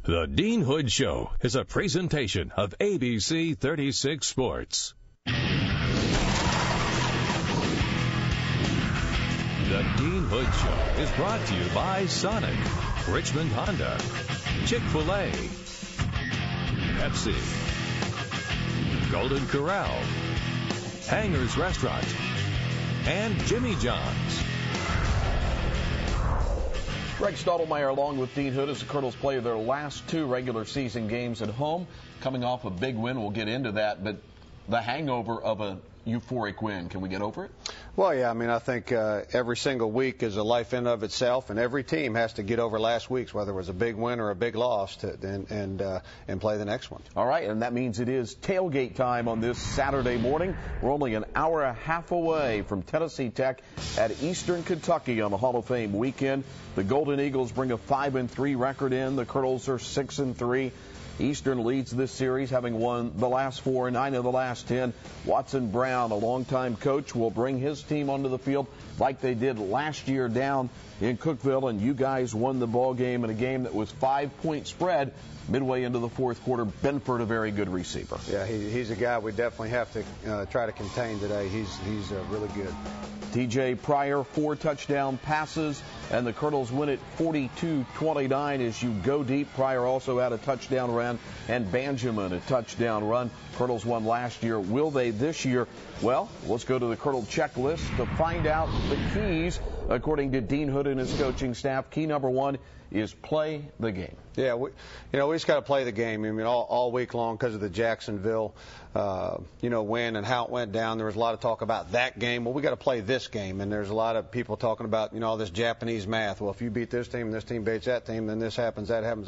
The Dean Hood Show is a presentation of ABC 36 Sports. The Dean Hood Show is brought to you by Sonic, Richmond Honda, Chick-fil-A, Pepsi, Golden Corral, Hangers Restaurant, and Jimmy John's. Greg Stottlemyre along with Dean Hood as the Colonels play their last two regular season games at home. Coming off a big win, we'll get into that, but the hangover of a euphoric win, can we get over it? Well, yeah, I mean, I think every single week is a life in of itself, and every team has to get over last week's, whether it was a big win or a big loss, and play the next one. All right, and that means it is tailgate time on this Saturday morning. We're only an hour and a half away from Tennessee Tech at Eastern Kentucky on the Hall of Fame weekend. The Golden Eagles bring a 5-3 record in. The Colonels are 6-3. Eastern leads this series, having won the last 4, 9 of the last 10. Watson Brown, a longtime coach, will bring his team onto the field like they did last year down in Cookeville, and you guys won the ball game in a game that was 5-point spread midway into the fourth quarter. Benford, a very good receiver. Yeah, he's a guy we definitely have to try to contain today. He's really good. TJ Pryor, 4 touchdown passes, and the Colonels win it 42-29 as you go deep. Pryor also had a touchdown run, and Benjamin a touchdown run. Colonels won last year. Will they this year? Well, let's go to the Colonel checklist to find out the keys. According to Dean Hood and his coaching staff, key number 1 is play the game. Yeah, we just got to play the game. I mean, all week long because of the Jacksonville, win and how it went down. There was a lot of talk about that game. Well, we got to play this game, and there's a lot of people talking about, all this Japanese math. Well, if you beat this team and this team beats that team, then this happens, that happens.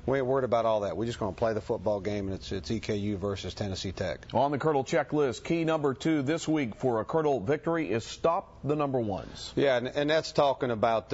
We ain't worried about all that. We're just going to play the football game, and it's EKU versus Tennessee Tech. On the Colonel checklist, key number 2 this week for a Colonel victory is stop the number 1s. Yeah, and that's talking about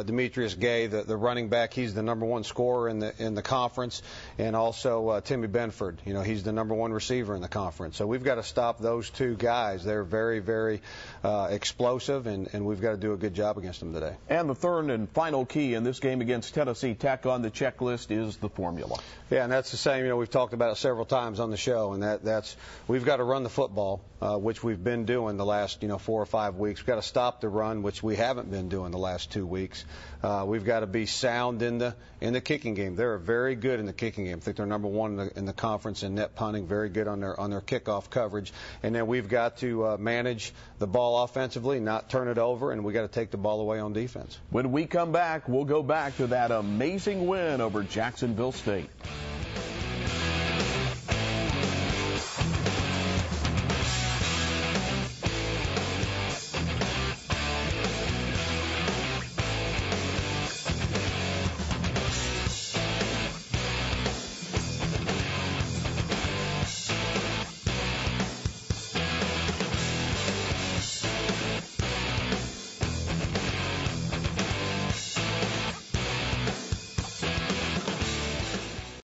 Demetrius Gay, the running back. He's the number 1 scorer in the conference, and also Timmy Benford. He's the number 1 receiver in the conference. So we've got to stop those two guys. They're very, very explosive, and we've got to do a good job against them today. And the third and final key in this game against Tennessee Tech on the checklist is the formula. Yeah, and that's the same. We've talked about it several times on the show, and that's we've got to run the football, which we've been doing the last 4 or 5 weeks. We've got to stop the run, which we haven't been doing the last 2 weeks. We've got to be sound in the kicking game. They're very good in the kicking game. I think they're number 1 in the conference in net punting. Very good on their kickoff coverage. And then we've got to manage the ball offensively, not turn it over, and we got to take the ball away on defense. When we come back, we'll go back to that amazing win over Jacksonville State.